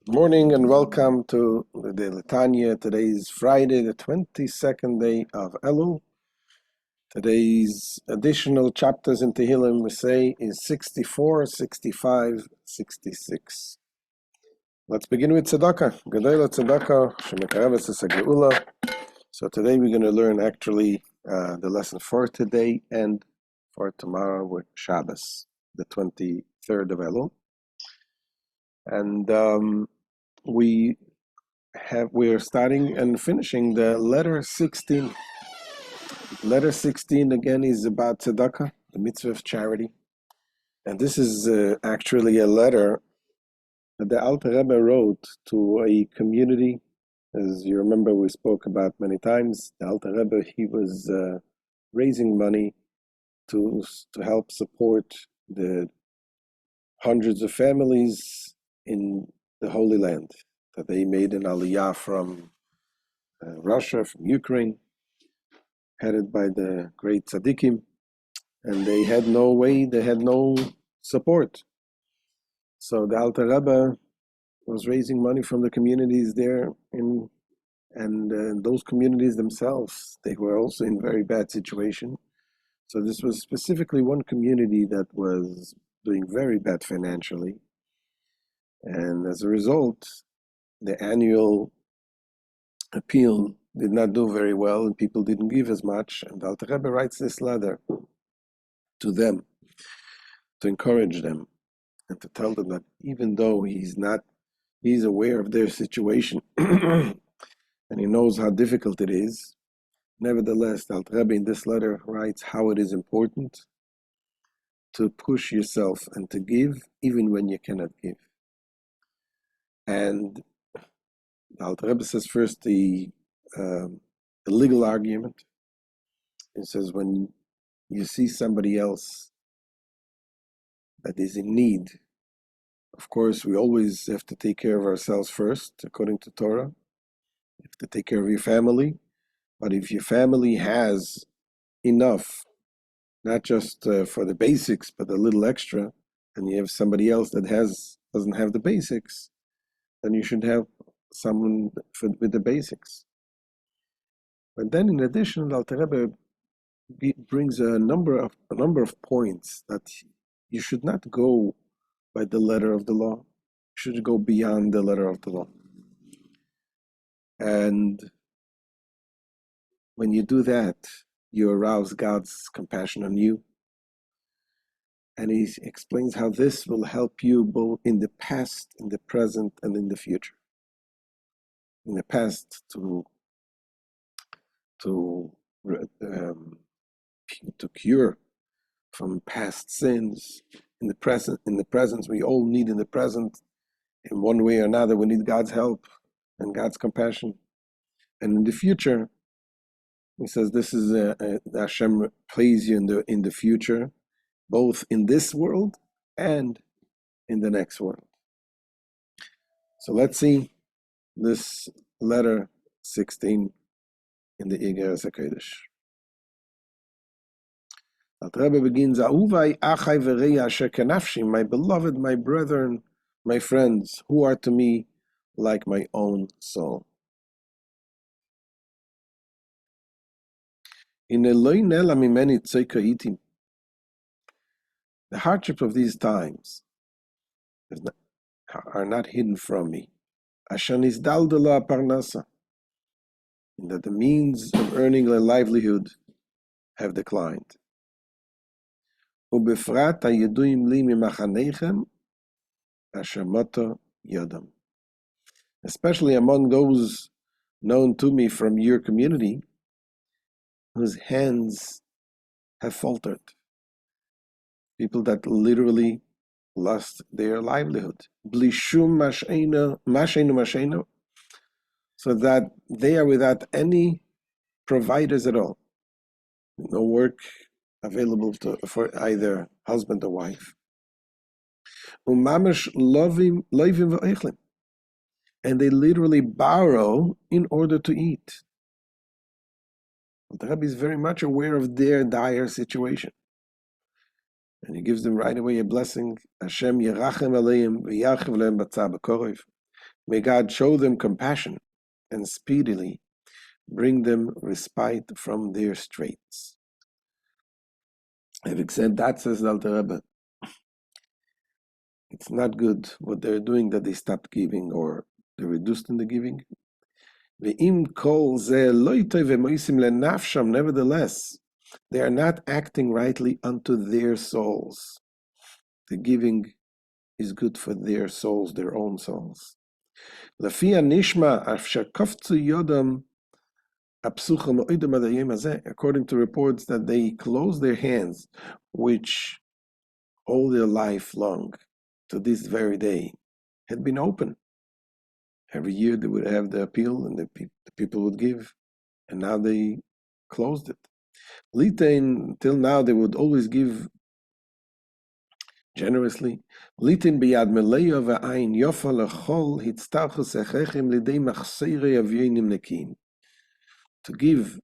Morning and welcome to the Daily Tanya. Today is Friday, the 22nd day of Elul. Today's additional chapters in Tehillim we say is 64, 65, 66. Let's begin with Tzedaka. Gedela Tzedaka, Shemekareves es HaGeula. So today we're going to learn actually the lesson for today and for tomorrow with Shabbos, the 23rd of Elul. And we're starting and finishing the letter 16. Letter 16 again is about Tzedaka, the mitzvah of charity. And this is actually a letter that the Alter Rebbe wrote to a community. As you remember, we spoke about many times. The Alter Rebbe, he was raising money to help support the hundreds of families in the Holy Land that they made an aliyah from Russia, from Ukraine, headed by the great tzaddikim, and they had no way, they had no support. So the Alter Rebbe was raising money from the communities there, and those communities themselves, they were also in very bad situation. So this was specifically one community that was doing very bad financially, and as a result, the annual appeal did not do very well, and people didn't give as much. And the Alter Rebbe writes this letter to them to encourage them and to tell them that even though he's aware of their situation and he knows how difficult it is, nevertheless, the Alter Rebbe in this letter writes how it is important to push yourself and to give even when you cannot give. And the Alter Rebbe says first the legal argument. It says when you see somebody else that is in need, of course, we always have to take care of ourselves first, according to Torah. You have to take care of your family. But if your family has enough, not just for the basics, but a little extra, and you have somebody else that doesn't have the basics, then you should have someone with the basics. But then, in addition, Alter Rebbe brings a number of points that you should not go by the letter of the law. You should go beyond the letter of the law. And when you do that, you arouse God's compassion on you. And he explains how this will help you both in the past, in the present, and in the future. In the past, to cure from past sins. In the present, we all need in the present, in one way or another, we need God's help and God's compassion. And in the future, he says this is Hashem plays you in the future, both in this world and in the next world. So let's see this letter 16 in the Igeret HaKodesh. The Rebbe begins, Ahuvai achai v'rei asher kenafshi, my beloved, my brethren, my friends, who are to me like my own soul. In Eloi nela mimeni tzeka itim, the hardship of these times are not hidden from me. Asher nisdaldela parnasa, in that the means of earning a livelihood have declined. Ubefrat hayeduim li mimachanechem asher moto yodam, especially among those known to me from your community, whose hands have faltered. People that literally lost their livelihood. Blishum mashenu, so that they are without any providers at all. No work available for either husband or wife. Umamash lovim v'oichlin, and they literally borrow in order to eat. The Rebbe is very much aware of their dire situation. And he gives them right away a blessing. Hashem yerachem aleim v'yarchiv lehem b'tzah b'korov. May God show them compassion and speedily bring them respite from their straits. Having said that, says the Alter Rebbe, it's not good what they're doing, that they stopped giving or they're reduced in the giving. Nevertheless, they are not acting rightly unto their souls. The giving is good for their souls, their own souls. According to reports that they close their hands, which all their life long, to this very day, had been open. Every year they would have the appeal and the people would give, and now they closed it. Till now they would always give generously. Litin biyad meleya ve'ayin yofa lechol hitztachus echechem lidei machseirei avyonim nekim. To give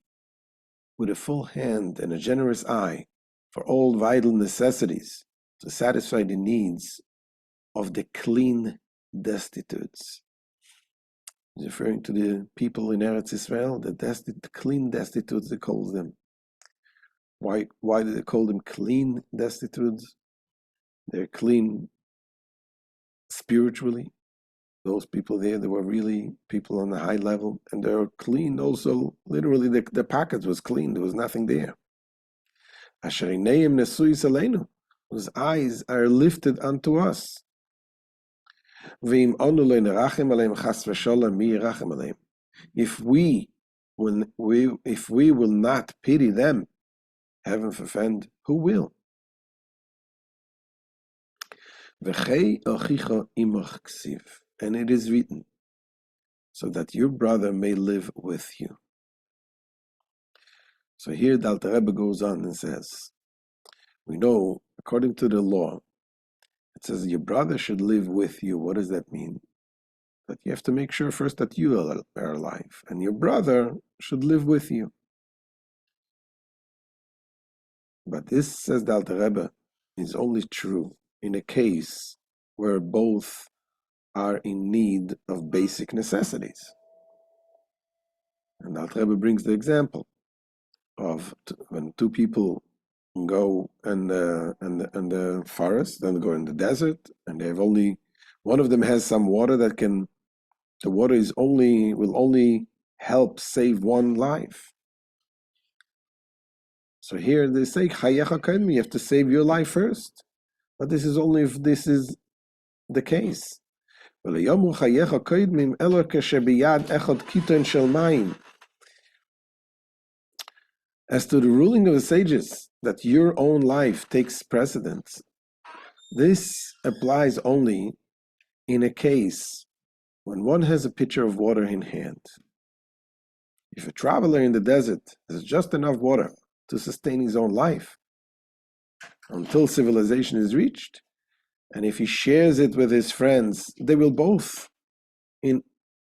with a full hand and a generous eye for all vital necessities, to satisfy the needs of the clean destitutes. He's referring to the people in Eretz Israel, the clean destitutes, they call them. Why do they call them clean destitutes? They're clean spiritually. Those people there, they were really people on the high level, and they were clean also. Literally, the pockets was clean. There was nothing there. Asher ineim nesuyis aleinu, whose eyes are lifted unto us. If we will not pity them, heaven forfend, who will? And it is written, so that your brother may live with you. So here the Alter Rebbe goes on and says, we know, according to the law, it says your brother should live with you. What does that mean? That you have to make sure first that you are alive, and your brother should live with you. But this, says the Alter Rebbe, is only true in a case where both are in need of basic necessities. And the Alter Rebbe brings the example of when two people go in the forest, then go in the desert, and they have only one of them has some water that can. The water will only help save one life. So here they say, you have to save your life first. But this is only if this is the case. As to the ruling of the sages, that your own life takes precedence, this applies only in a case when one has a pitcher of water in hand. If a traveler in the desert has just enough water to sustain his own life until civilization is reached, and if he shares it with his friends, they will both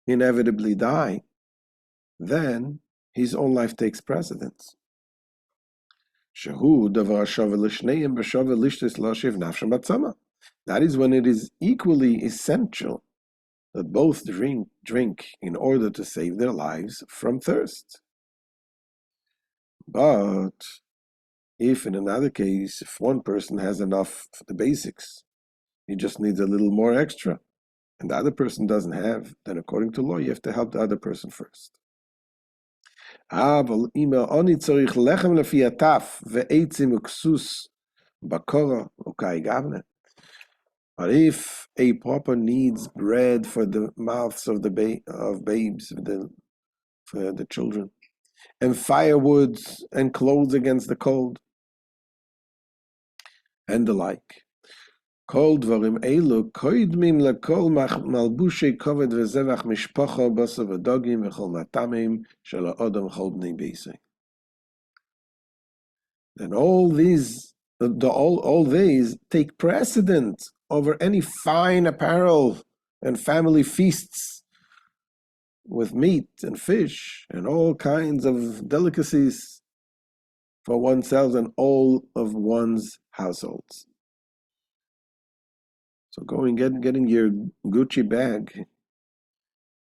inevitably die, then his own life takes precedence. That is when it is equally essential that both drink in order to save their lives from thirst. But if in another case, if one person has enough for the basics, he just needs a little more extra, and the other person doesn't have, then according to law, you have to help the other person first. But if a pauper needs bread for the mouths of babes, for the children, and firewood and clothes against the cold, and the like, כל דברים אלו קודמים לכל מלבושי כובד וזבח משפחה בשר ודגים וכל מטעמים של האדם וכל בני ביתו. And all these take precedence over any fine apparel and family feasts with meat and fish and all kinds of delicacies for oneself and all of one's households. So going getting your Gucci bag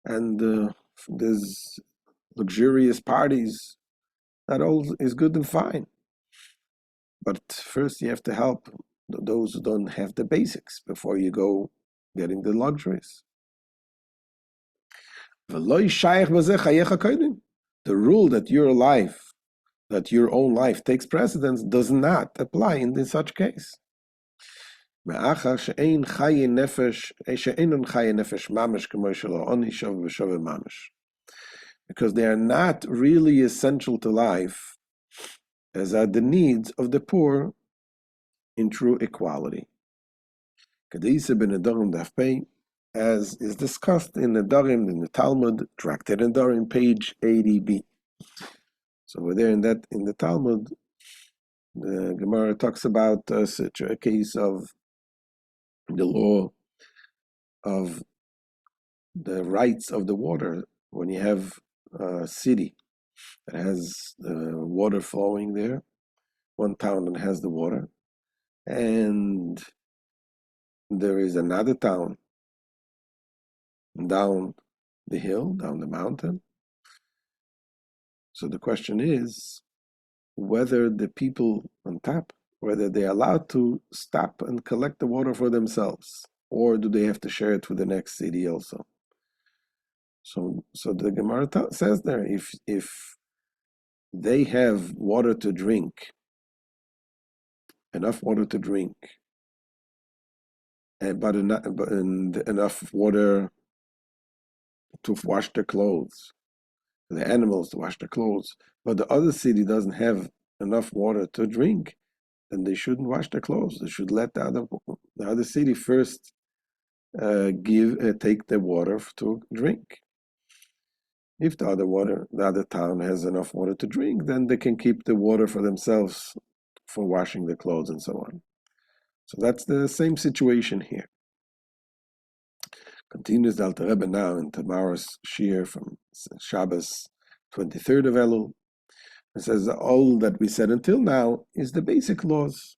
and there's luxurious parties. That all is good and fine. But first you have to help those who don't have the basics before you go getting the luxuries. The rule that your own life takes precedence does not apply in such case. Because they are not really essential to life, as are the needs of the poor in true equality. As is discussed in the Nedarim, in the Talmud, Tractate Nedarim, page 80b. So over there in the Talmud, the Gemara talks about such a case of the law of the rights of the water. When you have a city that has water flowing there, one town that has the water, and there is another town down the hill, down the mountain. So the question is whether the people on top, whether they're allowed to stop and collect the water for themselves, or do they have to share it with the next city also? So the Gemara says there, if they have water to drink, enough water to drink, but enough water to wash their clothes, the animals to wash their clothes, but the other city doesn't have enough water to drink, then they shouldn't wash their clothes. They should let the other city first take the water to drink. If the other town has enough water to drink, then they can keep the water for themselves for washing their clothes and so on. So that's the same situation here. Continues the Alter Rebbe now in tomorrow's Shir from Shabbos, 23rd of Elul. It says all that we said until now is the basic laws.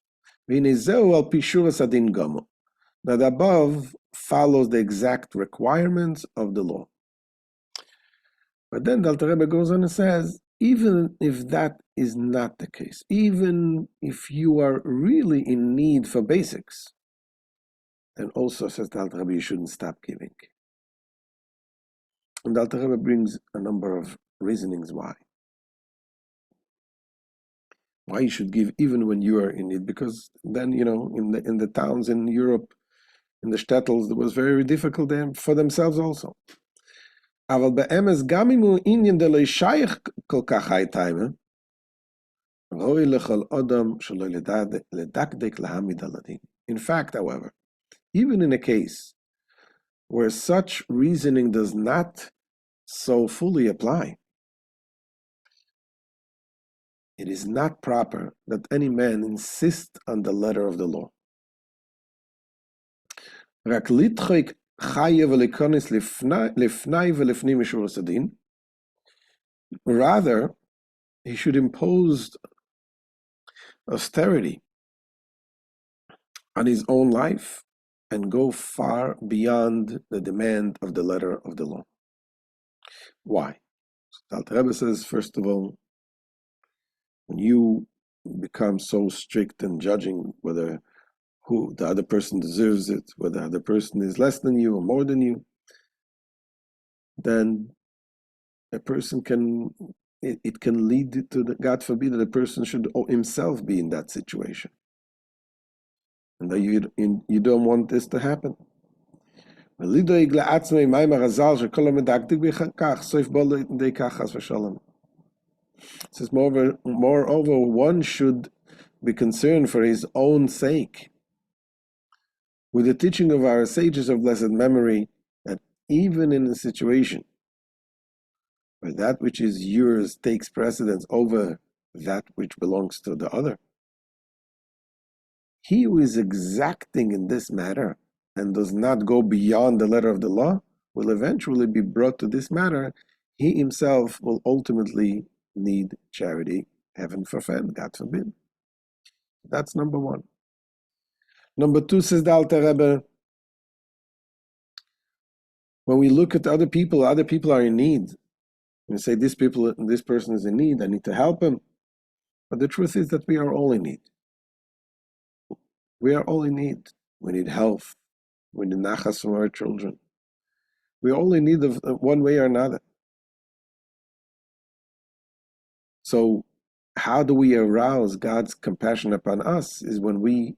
That above follows the exact requirements of the law. But then the Alter Rebbe goes on and says, even if that is not the case, even if you are really in need for basics, then also, says the Alter Rebbe, you shouldn't stop giving. And the Alter Rebbe brings a number of reasonings why. Why you should give even when you are in need, because then, in the towns in Europe, in the shtetls, it was very difficult for themselves also. אבל באמס גם אם הוא עניין דלא שייך כל כך high time, ראוי לכל אדם שלא לדקדק להעמיד על הדין. In fact, however, even in a case where such reasoning does not so fully apply, it is not proper that any man insist on the letter of the law. רק לדחוק חיה ולהיכנס לפני ולפנים משורת הדין. Rather, he should impose austerity on his own life and go far beyond the demand of the letter of the law. Why? The Alter Rebbe says, first of all, when you become so strict in judging whether who the other person deserves it, whether the other person is less than you or more than you, then a person it can lead to, God forbid, that a person should himself be in that situation. And that you don't want this to happen. It says, moreover, one should be concerned for his own sake with the teaching of our sages of blessed memory, that even in a situation where that which is yours takes precedence over that which belongs to the other, he who is exacting in this matter and does not go beyond the letter of the law will eventually be brought to this matter. He himself will ultimately need charity, heaven forbid, God forbid. That's number one. Number two, says the Alter Rebbe, When we look at other people are in need. We say, this person is in need, I need to help him. But the truth is that we are all in need. We are all in need. We need health. We need nachas from our children. We're all in need of one way or another. So how do we arouse God's compassion upon us is when we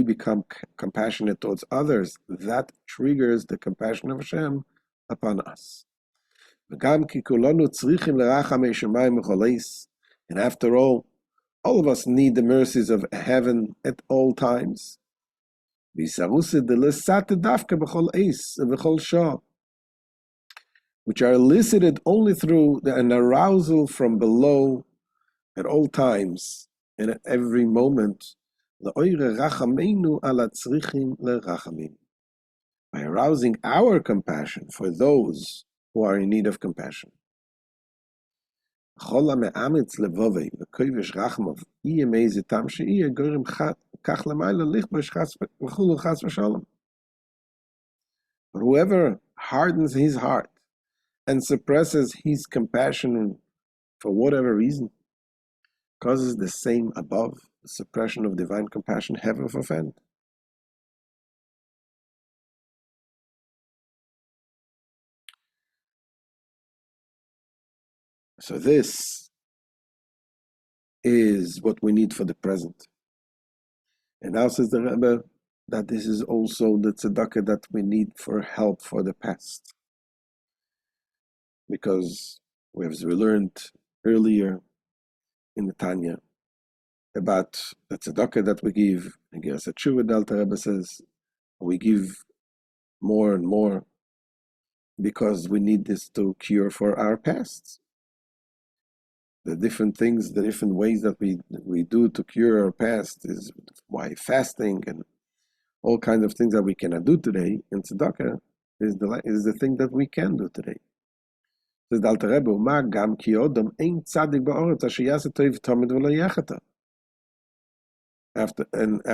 become compassionate towards others. That triggers the compassion of Hashem upon us. And after all of us need the mercies of heaven at all times, which are elicited only through an arousal from below at all times and at every moment, by arousing our compassion for those who are in need of compassion. Whoever hardens his heart and suppresses his compassion for whatever reason causes the same above, the suppression of divine compassion, heaven forfend. So this is what we need for the present. And now says the Rebbe that this is also the tzedakah that we need for help for the past. Because as we learned earlier in the Tanya about the tzedakah that we give, Igeret, the Rebbe says, we give more and more because we need this to cure for our pasts. The different things, the different ways that we do to cure our past is why fasting and all kinds of things that we cannot do today. And tzedakah is the thing that we can do today.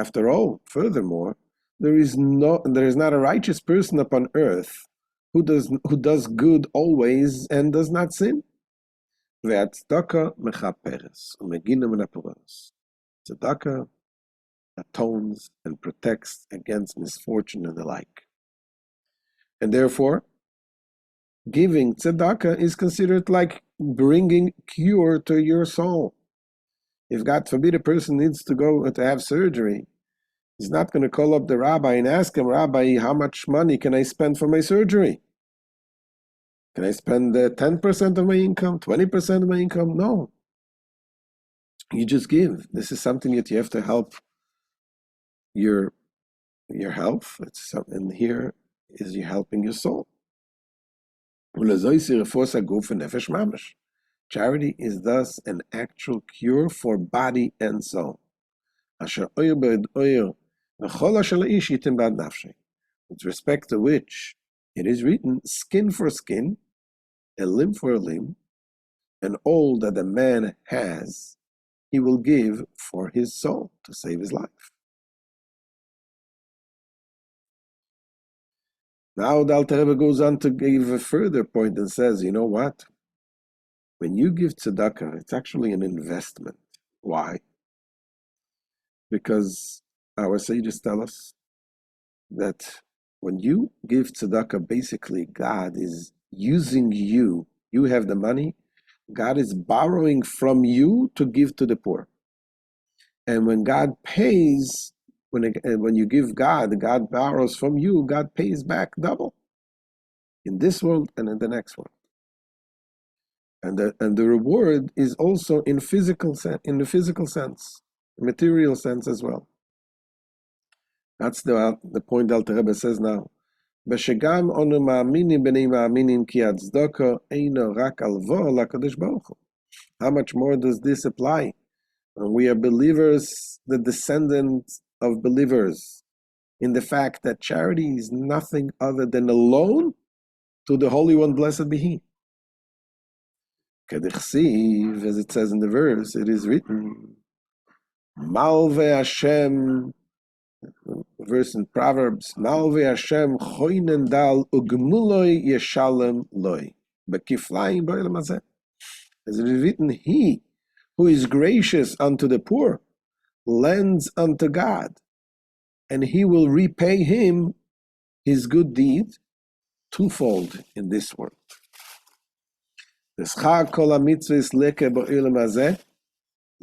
After all, furthermore, there is not a righteous person upon earth who does good always and does not sin. Tzedaka atones and protects against misfortune and the like. And therefore, giving tzedaka is considered like bringing cure to your soul. If God forbid a person needs to go to have surgery, he's not going to call up the rabbi and ask him, Rabbi, how much money can I spend for my surgery? Can I spend 10% of my income, 20% of my income? No. You just give. This is something that you have to help your health. And here is you helping your soul. Charity is thus an actual cure for body and soul. With respect to which it is written, skin for skin, a limb for a limb, and all that a man has, he will give for his soul to save his life. Now the Alter Rebbe goes on to give a further point and says, you know what? When you give tzedakah, it's actually an investment. Why? Because our sages tell us that when you give tzedakah, basically God is using you. You have the money. God is borrowing from you to give to the poor. And when God pays, when you give God borrows from you, God pays back double in this world and in the next world. And the reward is also in the physical sense, material sense as well. That's the point Alter Rebbe says now. B'shegam onu ma'aminim b'nei ma'aminim ki tzedaka eino rak alvo l'HaKodesh Baruch Hu. How much more does this apply? When we are believers, the descendants of believers, in the fact that charity is nothing other than a loan to the Holy One, blessed be He. Kedichsiv, as it says in the verse, it is written, Malve Hashem verse in Proverbs, Malve Hashem choinen dal ugmuloi yeshalem loi. Bekiflaim b'olam hazeh. As it is written, he who is gracious unto the poor lends unto God, and he will repay him his good deed twofold in this world. The schar kol ha-mitzvahs leke b'olam hazeh,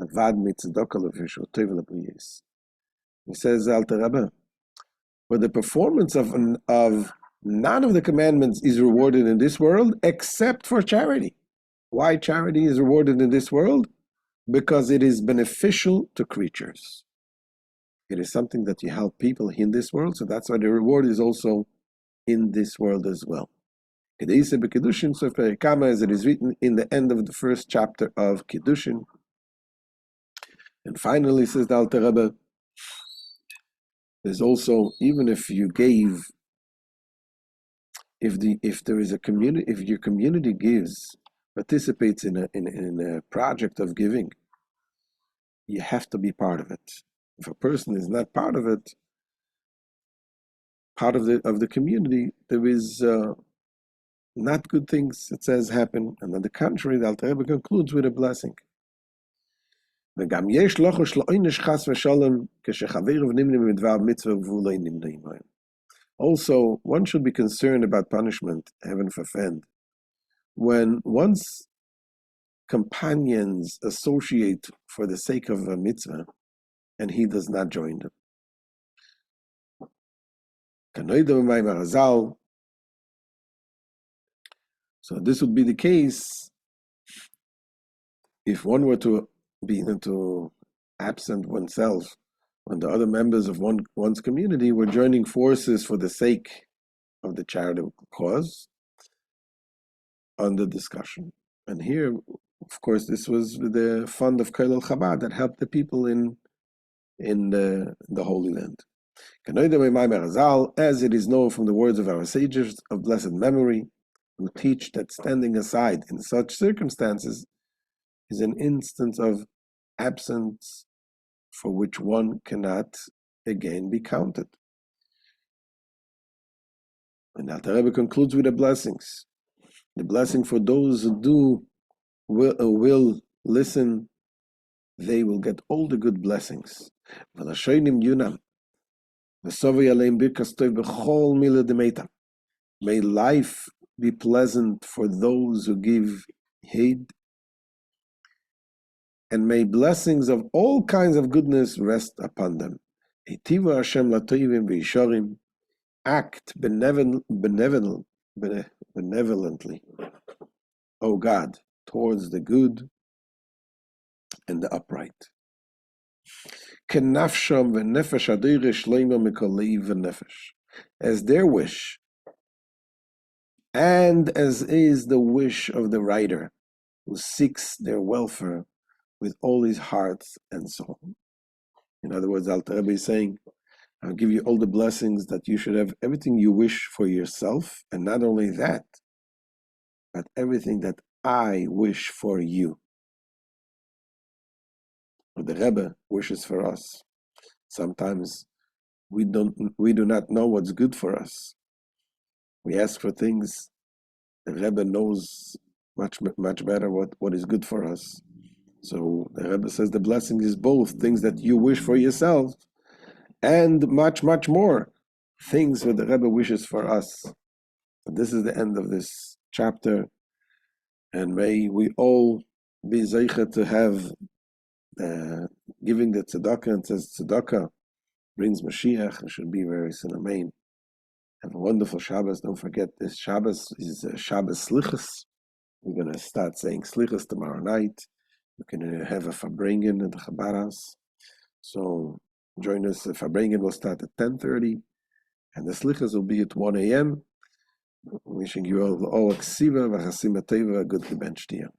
levad mitzedaka lefishu tov lebriyos. He says, Alter Rebbe, where the performance of none of the commandments is rewarded in this world except for charity. Why charity is rewarded in this world? Because it is beneficial to creatures. It is something that you help people in this world, so that's why the reward is also in this world as well. As it is written in the end of the first chapter of Kiddushin. And finally, says the Alter Rebbe, there's also, even if you gave, if there is a community, if your community gives, participates in a project of giving, you have to be part of it. If a person is not part of it, part of the community, there is not good things, it says, happen. And on the contrary, the Alter Rebbe concludes with a blessing. Also, one should be concerned about punishment, heaven forfend, when one's companions associate for the sake of a mitzvah and he does not join them. So this would be the case if one were to be into absent oneself when the other members of one's community were joining forces for the sake of the charitable cause under discussion. And here, of course, this was the fund of Kollel Chabad that helped the people in the Holy Land. As it is known from the words of our sages of blessed memory, who teach that standing aside in such circumstances is an instance of absence for which one cannot again be counted. And Alter Rebbe concludes with the blessings. The blessing for those who will listen, they will get all the good blessings. May life be pleasant for those who give heed, and may blessings of all kinds of goodness rest upon them. Act benevolently, O God, towards the good and the upright. As their wish, and as is the wish of the writer, who seeks their welfare with all his heart and soul. In other words, Alter Rebbe is saying, I'll give you all the blessings that you should have everything you wish for yourself, and not only that, but everything that I wish for you. What the Rebbe wishes for us. Sometimes we do not know what's good for us. We ask for things. The Rebbe knows much better what is good for us. So the Rebbe says the blessing is both things that you wish for yourself and much more things that the Rebbe wishes for us. So this is the end of this chapter, and may we all be zeicha to have giving the tzedaka, and says tzedaka brings Mashiach. It should be very soon. Amen. Have a wonderful Shabbos. Don't forget, this Shabbos is Shabbos Slichus. We're going to start saying Slichus tomorrow night. We're going to have a Farbrengen at the Chabad house. So join us. The Farbrengen will start at 10:30, and the Slichus will be at 1 a.m. Wishing you all a ksiva v'chasim ateva, a good gebench to you.